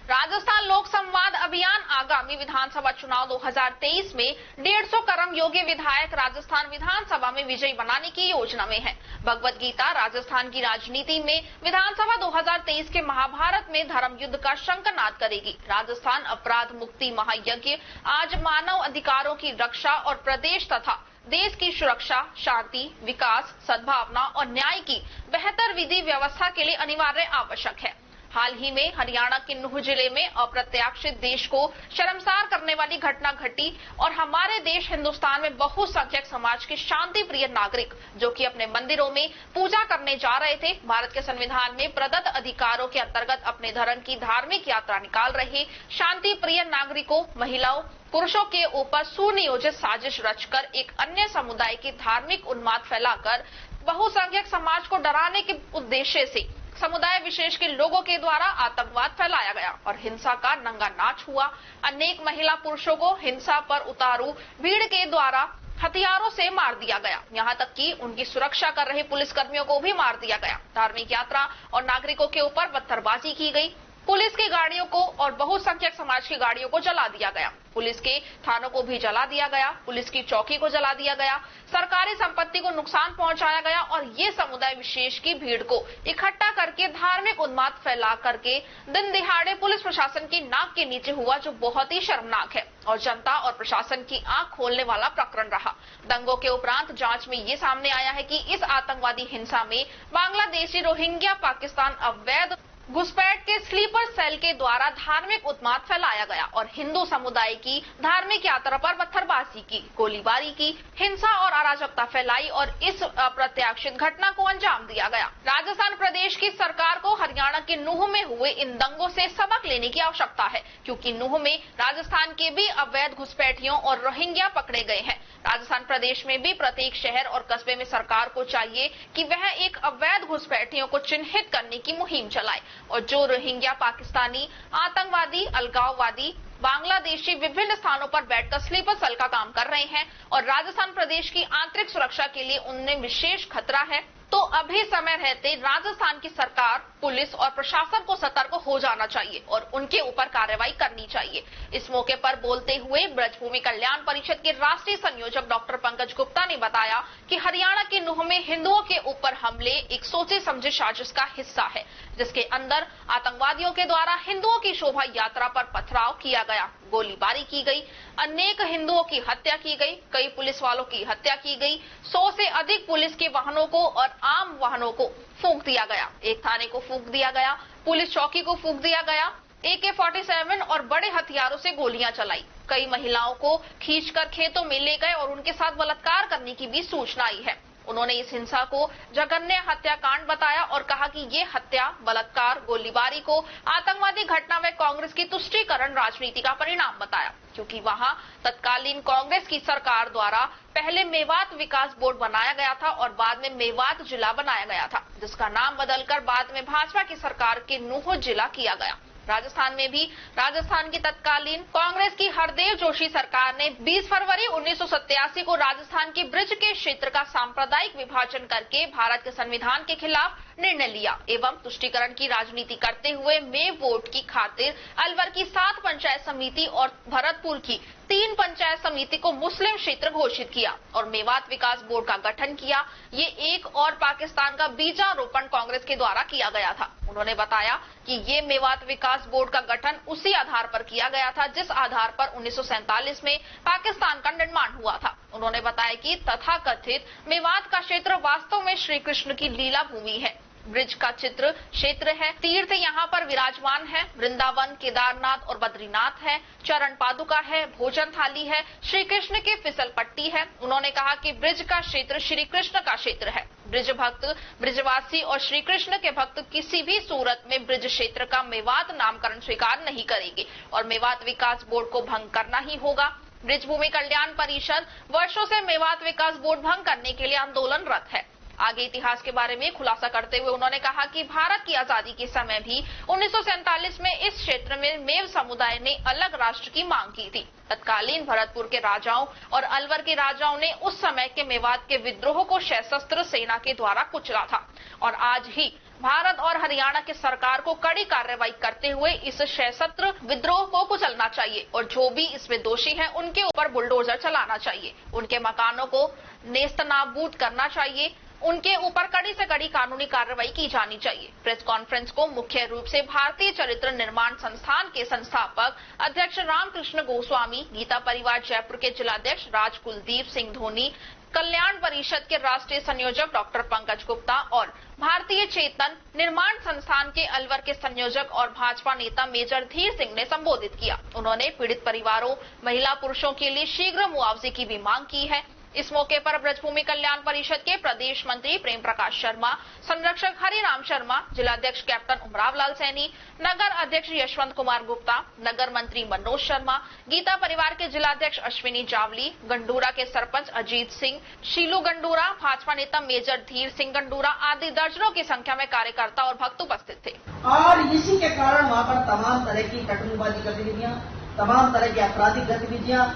राजस्थान लोक संवाद अभियान आगामी विधानसभा चुनाव 2023 में 150 कर्म योग्य विधायक राजस्थान विधानसभा में विजयी बनाने की योजना में है। भगवत गीता राजस्थान की राजनीति में विधानसभा 2023 के महाभारत में धर्म युद्ध का शंखनाद करेगी। राजस्थान अपराध मुक्ति महायज्ञ आज मानव अधिकारों की रक्षा और प्रदेश तथा देश की सुरक्षा, शांति, विकास, सद्भावना और न्याय की बेहतर विधि व्यवस्था के लिए अनिवार्य आवश्यक है। हाल ही में हरियाणा के नूह जिले में अप्रत्याशित देश को शर्मसार करने वाली घटना घटी और हमारे देश हिंदुस्तान में बहुसंख्यक समाज के शांति प्रिय नागरिक जो कि अपने मंदिरों में पूजा करने जा रहे थे, भारत के संविधान में प्रदत्त अधिकारों के अंतर्गत अपने धर्म की धार्मिक यात्रा निकाल रहे शांति प्रिय नागरिकों, महिलाओं, पुरुषों के ऊपर सुनियोजित साजिश रचकर एक अन्य समुदाय की धार्मिक उन्माद फैलाकर बहुसंख्यक समाज को डराने के उद्देश्य से समुदाय विशेष के लोगों के द्वारा आतंकवाद फैलाया गया और हिंसा का नंगा नाच हुआ। अनेक महिला पुरुषों को हिंसा पर उतारू भीड़ के द्वारा हथियारों से मार दिया गया, यहाँ तक कि उनकी सुरक्षा कर रहे पुलिसकर्मियों को भी मार दिया गया। धार्मिक यात्रा और नागरिकों के ऊपर पत्थरबाजी की गई। पुलिस की गाड़ियों को और बहुसंख्यक समाज की गाड़ियों को जला दिया गया। पुलिस के थानों को भी जला दिया गया। पुलिस की चौकी को जला दिया गया। सरकारी संपत्ति को नुकसान पहुंचाया गया और ये समुदाय विशेष की भीड़ को इकट्ठा करके धार्मिक उन्माद फैला करके दिन दिहाड़े पुलिस प्रशासन की नाक के नीचे हुआ, जो बहुत ही शर्मनाक है और जनता और प्रशासन की आंख खोलने वाला प्रकरण रहा। दंगों के उपरांत जांच में ये सामने आया है कि इस आतंकवादी हिंसा में बांग्लादेशी रोहिंग्या पाकिस्तान अवैध घुसपैठ के स्लीपर सेल के द्वारा धार्मिक उन्माद फैलाया गया और हिंदू समुदाय की धार्मिक यात्रा पर पत्थरबाजी की, गोलीबारी की, हिंसा और अराजकता फैलाई और इस अप्रत्याशित घटना को अंजाम दिया गया। राजस्थान प्रदेश की सरकार को हरियाणा के नूह में हुए इन दंगों से सबक लेने की आवश्यकता है, क्योंकि नूह में राजस्थान के भी अवैध घुसपैठियों और रोहिंग्या पकड़े गए हैं। राजस्थान प्रदेश में भी प्रत्येक शहर और कस्बे में सरकार को चाहिए कि वह एक अवैध घुसपैठियों को चिन्हित करने की मुहिम चलाए और जो रोहिंग्या पाकिस्तानी आतंकवादी, अलगाववादी, बांग्लादेशी विभिन्न स्थानों पर बैठकर स्लीपर सेल का काम कर रहे हैं और राजस्थान प्रदेश की आंतरिक सुरक्षा के लिए उनमें विशेष खतरा है, तो अभी समय रहते राजस्थान की सरकार, पुलिस और प्रशासन को सतर्क हो जाना चाहिए और उनके ऊपर कार्रवाई करनी चाहिए। इस मौके पर बोलते हुए ब्रजभूमि कल्याण परिषद के राष्ट्रीय संयोजक डॉक्टर पंकज गुप्ता ने बताया कि हरियाणा के नूह में हिंदुओं के ऊपर हमले एक सोचे समझे साजिश का हिस्सा है, जिसके अंदर आतंकवादियों के द्वारा हिंदुओं की शोभा यात्रा पर पथराव किया गया, गोलीबारी की गई, अनेक हिंदुओं की हत्या की गई, कई पुलिस वालों की हत्या की गई, 100 से अधिक पुलिस के वाहनों को और आम वाहनों को फूंक दिया गया, एक थाने को फूंक दिया गया, पुलिस चौकी को फूंक दिया गया, AK-47 और बड़े हथियारों से गोलियां चलाई, कई महिलाओं को खींचकर खेतों में ले गए और उनके साथ बलात्कार करने की भी सूचना आई है। उन्होंने इस हिंसा को जघन्य हत्याकांड बताया और कहा कि ये हत्या, बलात्कार, गोलीबारी को आतंकवादी घटना व कांग्रेस की तुष्टीकरण राजनीति का परिणाम बताया, क्योंकि वहां तत्कालीन कांग्रेस की सरकार द्वारा पहले मेवात विकास बोर्ड बनाया गया था और बाद में मेवात जिला बनाया गया था, जिसका नाम बदलकर बाद में भाजपा की सरकार के नूह जिला किया गया। राजस्थान में भी राजस्थान की तत्कालीन कांग्रेस की हरदेव जोशी सरकार ने 20 फरवरी 1987 को राजस्थान के ब्रिज के क्षेत्र का सांप्रदायिक विभाजन करके भारत के संविधान के खिलाफ निर्णय लिया एवं तुष्टीकरण की राजनीति करते हुए मेव वोट की खातिर अलवर की 7 पंचायत समिति और भरतपुर की 3 पंचायत समिति को मुस्लिम क्षेत्र घोषित किया और मेवात विकास बोर्ड का गठन किया। ये एक और पाकिस्तान का बीजारोपण कांग्रेस के द्वारा किया गया था। उन्होंने बताया कि ये मेवात विकास बोर्ड का गठन उसी आधार पर किया गया था जिस आधार पर 1947 में पाकिस्तान का निर्माण हुआ था। उन्होंने बताया कि तथाकथित मेवात का क्षेत्र वास्तव में श्री कृष्ण की लीला भूमि है। ब्रिज का चित्र क्षेत्र है, तीर्थ यहाँ पर विराजमान है, वृंदावन, केदारनाथ और बद्रीनाथ है, चरण पादुका है, भोजन थाली है, श्री कृष्ण की फिसल पट्टी है। उन्होंने कहा कि ब्रिज का क्षेत्र श्री कृष्ण का क्षेत्र है। ब्रिज भक्त, ब्रिजवासी और श्री कृष्ण के भक्त किसी भी सूरत में ब्रिज क्षेत्र का मेवात नामकरण स्वीकार नहीं करेंगे और मेवात विकास बोर्ड को भंग करना ही होगा। ब्रिज भूमि कल्याण परिषद वर्षों से मेवात विकास बोर्ड भंग करने के लिए आंदोलनरत है। आगे इतिहास के बारे में खुलासा करते हुए उन्होंने कहा कि भारत की आजादी के समय भी 1947 में इस क्षेत्र में मेव समुदाय ने अलग राष्ट्र की मांग की थी। तत्कालीन भरतपुर के राजाओं और अलवर के राजाओं ने उस समय के मेवात के विद्रोह को सशस्त्र सेना के द्वारा कुचला था और आज ही भारत और हरियाणा की सरकार को कड़ी कार्रवाई करते हुए इस सशस्त्र विद्रोह को कुचलना चाहिए और जो भी इसमें दोषी हैं उनके ऊपर बुलडोजर चलाना चाहिए, उनके मकानों को नेस्तनाबूद करना चाहिए, उनके ऊपर कड़ी से कड़ी कानूनी कार्रवाई की जानी चाहिए। प्रेस कॉन्फ्रेंस को मुख्य रूप से भारतीय चरित्र निर्माण संस्थान के संस्थापक अध्यक्ष रामकृष्ण गोस्वामी, गीता परिवार जयपुर के जिलाध्यक्ष राज कुलदीप सिंह धोनी, कल्याण परिषद के राष्ट्रीय संयोजक डॉक्टर पंकज गुप्ता और भारतीय चेतन निर्माण संस्थान के अलवर के संयोजक और भाजपा नेता मेजर धीर सिंह ने संबोधित किया। उन्होंने पीड़ित परिवारों, महिला पुरुषों के लिए शीघ्र मुआवजे की भी मांग की है। इस मौके पर ब्रजभूमि कल्याण परिषद के प्रदेश मंत्री प्रेम प्रकाश शर्मा, संरक्षक हरिराम शर्मा, जिलाध्यक्ष कैप्टन उमराव लाल सैनी, नगर अध्यक्ष यशवंत कुमार गुप्ता, नगर मंत्री मनोज शर्मा, गीता परिवार के जिलाध्यक्ष अश्विनी जावली, गंडूरा के सरपंच अजीत सिंह, शीलू गंडूरा, भाजपा नेता मेजर धीर सिंह गंडूरा आदि दर्जनों की संख्या में कार्यकर्ता और भक्त उपस्थित थे। और इसी के कारण वहाँ पर तमाम तरह की टकनुबाजी गतिविधियां, तमाम तरह की आपराधिक गतिविधियां,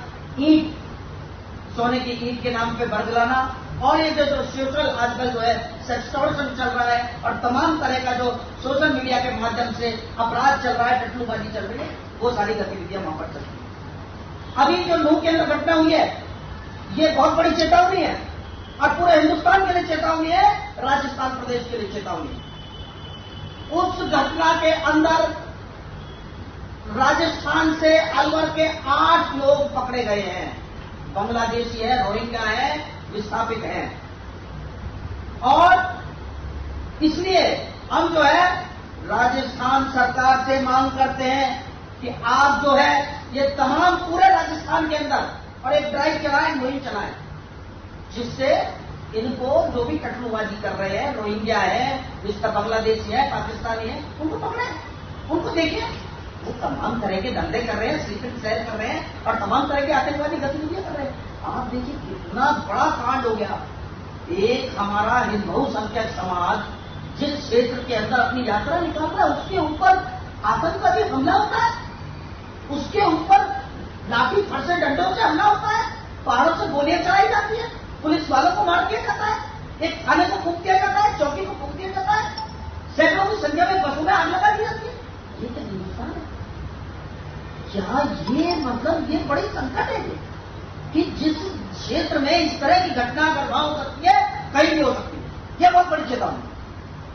ईंट, सोने की ईंट के नाम पे बरगलाना और ये जो सोशल आजकल जो है सेक्सटॉर्शन चल रहा है और तमाम तरह का जो सोशल मीडिया के माध्यम से अपराध चल रहा है, टकनुबाजी चल रही है, वो सारी गतिविधियां वहां पर चल रही है। अभी जो नूह के अंदर घटना हुई है, ये बहुत बड़ी चेतावनी है और पूरे हिंदुस्तान के लिए चेतावनी है, राजस्थान प्रदेश के लिए चेतावनी है। उस घटना के अंदर राजस्थान से अलवर के 8 लोग पकड़े गए हैं। बांग्लादेशी है, रोहिंग्या है, विस्थापित हैं। और इसलिए हम जो है राजस्थान सरकार से मांग करते हैं कि आप जो है ये तमाम पूरे राजस्थान के अंदर और एक ड्राइव चलाएं, मुहिम चलाएं, जिससे इनको जो भी टकनुबाजी कर रहे हैं, रोहिंग्या है, बांग्लादेशी है, पाकिस्तानी है, उनको पकड़ें, उनको देखें। वो तमाम तरह के धंधे कर रहे हैं, स्लीपिंग सेल कर रहे हैं और तमाम तरह की आतंकवादी गतिविधियां कर रहे हैं। आप देखिए कितना बड़ा कांड हो गया। एक हमारा हिंदू संख्यक समाज जिस क्षेत्र के अंदर अपनी यात्रा निकाल रहा है, उसके ऊपर आतंकवादी हमला होता है, उसके ऊपर लाठी फरसे डंडों से हमला होता है, पहाड़ों से गोलियां चलाई जाती है, पुलिस वालों को मार दिया जाता है, एक थाने को फूंक दिया जाता है, चौकी को फूंक दिया जाता है, सैकड़ों की संख्या में बसों में आग लगा दी जाती है। ये क्या हिंदुस्तान है? क्या ये मतलब ये बड़ी संकट है कि जिस क्षेत्र में इस तरह की घटना अगर वहां हो सकती है, कहीं भी हो सकती है। ये बहुत बड़ी चेतावनी है,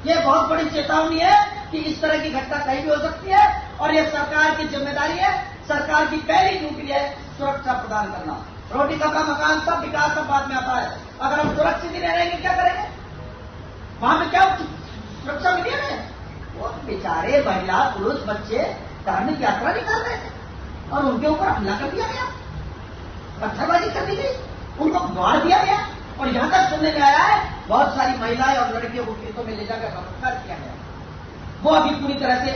ये बहुत बड़ी चेतावनी है कि इस तरह की घटना कहीं भी हो सकती है और ये सरकार की जिम्मेदारी है। सरकार की पहली ड्यूटी है सुरक्षा प्रदान करना। रोटी कपड़ा मकान सब विकास सब बाद में आता है। अगर हम सुरक्षित ही नहीं रहेंगे क्या करेंगे? वहां पे क्या सुरक्षा मिली है? वो बेचारे महिला पुरुष बच्चे धार्मिक यात्रा निकाल रहे थे और उनके ऊपर हमला कर दिया गया, पत्थरबाजी कर दी गई, उनको मार दिया गया और यहां तक सुनने में आया है बहुत सारी महिलाएं और लड़कियों को खेतों में ले जाकर बलात्कार किया गया। वो अभी पूरी तरह से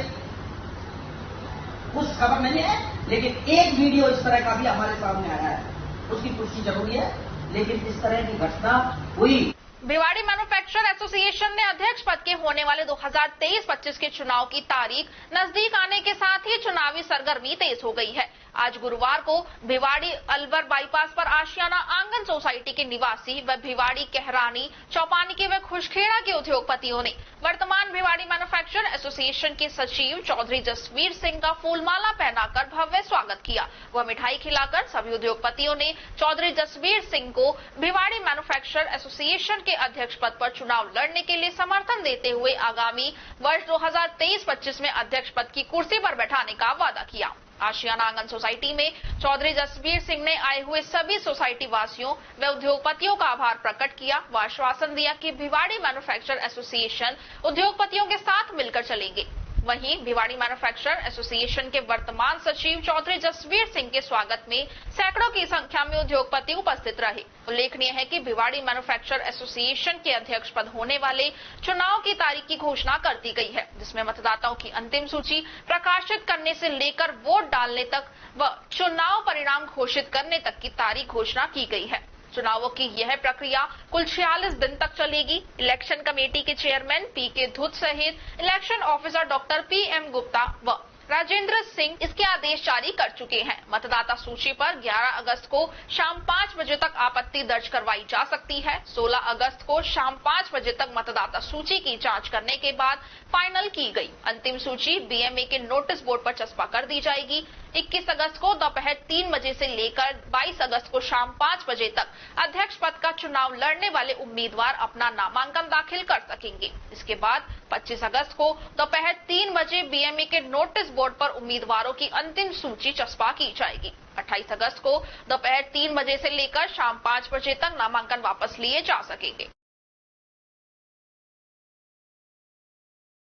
कुछ खबर नहीं है, लेकिन एक वीडियो इस तरह का भी हमारे सामने आया है, उसकी पुष्टि जरूरी है। लेकिन इस तरह की घटना हुई। भिवाड़ी मैन्युफैक्चरर एसोसिएशन ने अध्यक्ष पद के होने वाले 2023-25 के चुनाव की तारीख नजदीक आने के साथ ही चुनावी सरगर्मी तेज हो गई है। आज गुरुवार को भिवाड़ी अलवर बाईपास पर आशियाना आंगन सोसाइटी के निवासी व भिवाड़ी कहरानी चौपानी के व खुशखेड़ा के उद्योगपतियों ने वर्तमान भिवाड़ी मैन्युफैक्चर एसोसिएशन के सचिव चौधरी जसवीर सिंह का फूलमाला पहनाकर भव्य स्वागत किया। वह मिठाई खिलाकर सभी उद्योगपतियों ने चौधरी जसवीर सिंह को भिवाड़ी मैन्युफैक्चर एसोसिएशन के अध्यक्ष पद पर चुनाव लड़ने के लिए समर्थन देते हुए आगामी वर्ष 2023-25 में अध्यक्ष पद की कुर्सी पर बैठाने का वादा किया। आशियाना आंगन सोसाइटी में चौधरी जसवीर सिंह ने आए हुए सभी सोसाइटी वासियों व उद्योगपतियों का आभार प्रकट किया। वह आश्वासन दिया कि भिवाड़ी मैन्युफैक्चर एसोसिएशन उद्योगपतियों के साथ मिलकर चलेंगे। वहीं भिवाड़ी मैन्युफैक्चर एसोसिएशन के वर्तमान सचिव चौधरी जसवीर सिंह के स्वागत में सैकड़ों की संख्या में उद्योगपति उपस्थित रहे। उल्लेखनीय है कि भिवाड़ी मैन्युफैक्चर एसोसिएशन के अध्यक्ष पद होने वाले चुनाव की तारीख की घोषणा कर दी गई है, जिसमें मतदाताओं की अंतिम सूची प्रकाशित करने से लेकर वोट डालने तक व चुनाव परिणाम घोषित करने तक की तारीख घोषणा की गई है। चुनावों की यह प्रक्रिया कुल 46 दिन तक चलेगी। इलेक्शन कमेटी के चेयरमैन पीके धुत सहित election officer doctor PM Gupta व राजेंद्र सिंह इसके आदेश जारी कर चुके हैं। मतदाता सूची पर 11 अगस्त को शाम 5 बजे तक आपत्ति दर्ज करवाई जा सकती है। 16 अगस्त को शाम 5 बजे तक मतदाता सूची की जांच करने के बाद फाइनल की गई अंतिम सूची बीएमए के नोटिस बोर्ड पर चस्पा कर दी जाएगी। 21 अगस्त को दोपहर 3 बजे से लेकर 22 अगस्त को शाम 5 बजे तक अध्यक्ष पद का चुनाव लड़ने वाले उम्मीदवार अपना नामांकन दाखिल कर सकेंगे। इसके बाद 25 अगस्त को दोपहर 3 बजे बीएमए के नोटिस बोर्ड पर उम्मीदवारों की अंतिम सूची चस्पा की जाएगी। 28 अगस्त को दोपहर 3 बजे से लेकर शाम 5 बजे तक नामांकन वापस लिए जा सकेंगे।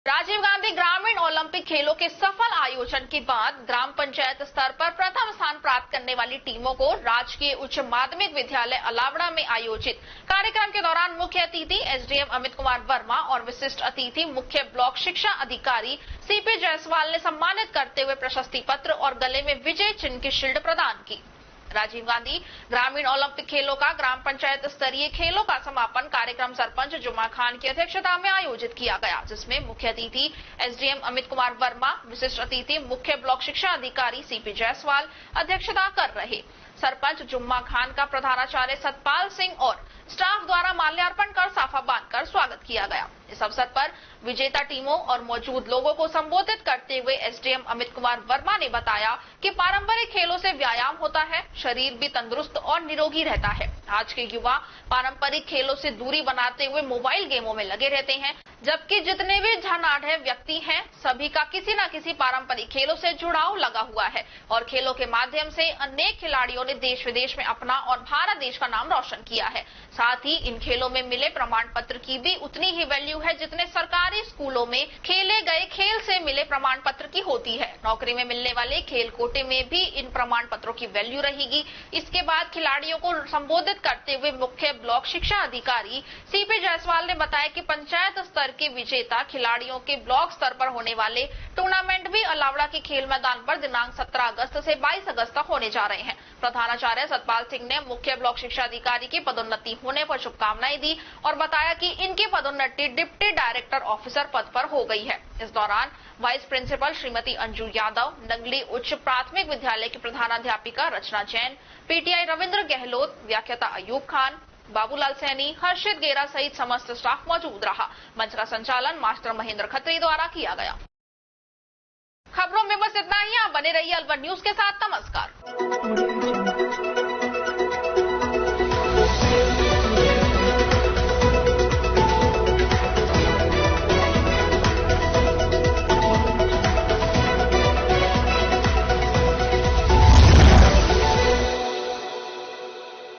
राजीव गांधी ग्रामीण ओलंपिक खेलों के सफल आयोजन के बाद ग्राम पंचायत स्तर पर प्रथम स्थान प्राप्त करने वाली टीमों को राजकीय उच्च माध्यमिक विद्यालय अलावड़ा में आयोजित कार्यक्रम के दौरान मुख्य अतिथि एसडीएम अमित कुमार वर्मा और विशिष्ट अतिथि मुख्य ब्लॉक शिक्षा अधिकारी सीपी जायसवाल ने सम्मानित करते हुए प्रशस्ति पत्र और गले में विजय चिन्ह की शील्ड प्रदान की। राजीव गांधी ग्रामीण ओलंपिक खेलों का ग्राम पंचायत स्तरीय खेलों का समापन कार्यक्रम सरपंच जुम्मा खान की अध्यक्षता में आयोजित किया गया, जिसमें मुख्य अतिथि एसडीएम अमित कुमार वर्मा, विशिष्ट अतिथि मुख्य ब्लॉक शिक्षा अधिकारी सीपी जायसवाल अध्यक्षता कर रहे। सरपंच जुम्मा खान का प्रधानाचार्य सतपाल सिंह और स्टाफ द्वारा माल्यार्पण कर साफा बांधकर स्वागत किया गया। इस अवसर पर विजेता टीमों और मौजूद लोगों को संबोधित करते हुए एसडीएम अमित कुमार वर्मा ने बताया कि पारंपरिक खेलों से व्यायाम होता है, शरीर भी तंदुरुस्त और निरोगी रहता है। आज के युवा पारंपरिक खेलों से दूरी बनाते हुए मोबाइल गेमों में लगे रहते हैं, जबकि जितने भी धनाढ़ व्यक्ति हैं सभी का किसी न किसी पारंपरिक खेलों से जुड़ाव लगा हुआ है और खेलों के माध्यम से अनेक खिलाड़ियों ने देश विदेश में अपना और भारत देश का नाम रोशन किया है। साथ ही इन खेलों में मिले प्रमाण पत्र की भी उतनी ही वैल्यू है जितने सरकारी स्कूलों में खेले गए खेल से मिले प्रमाण पत्र की होती है। नौकरी में मिलने वाले खेल कोटे में भी इन प्रमाण पत्रों की वैल्यू रहेगी। इसके बाद खिलाड़ियों को संबोधित करते हुए मुख्य ब्लॉक शिक्षा अधिकारी सीपी जायसवाल ने बताया कि पंचायत स्तर के विजेता खिलाड़ियों के ब्लॉक स्तर पर होने वाले टूर्नामेंट भी अलावड़ा के खेल मैदान पर दिनांक 17 अगस्त से 22 अगस्त तक होने जा रहे हैं। प्रधानाचार्य सतपाल सिंह ने मुख्य ब्लॉक शिक्षा अधिकारी की पदोन्नति होने पर शुभकामनाएं दी और बताया कि इनकी पदोन्नति डिप्टी डायरेक्टर ऑफिसर पद पर हो गई है। इस दौरान वाइस प्रिंसिपल श्रीमती अंजू यादव, नंगली उच्च प्राथमिक विद्यालय की प्रधानाध्यापिका रचना जैन, पीटीआई रविंद्र गहलोत, व्याख्याता अयूब खान, बाबूलाल सैनी, हर्षित गेरा सहित समस्त स्टाफ मौजूद रहा। मंच का संचालन मास्टर महेंद्र खत्री द्वारा किया गया। खबरों में बस इतना ही। आप बने रहिए अलवर न्यूज के साथ। नमस्कार।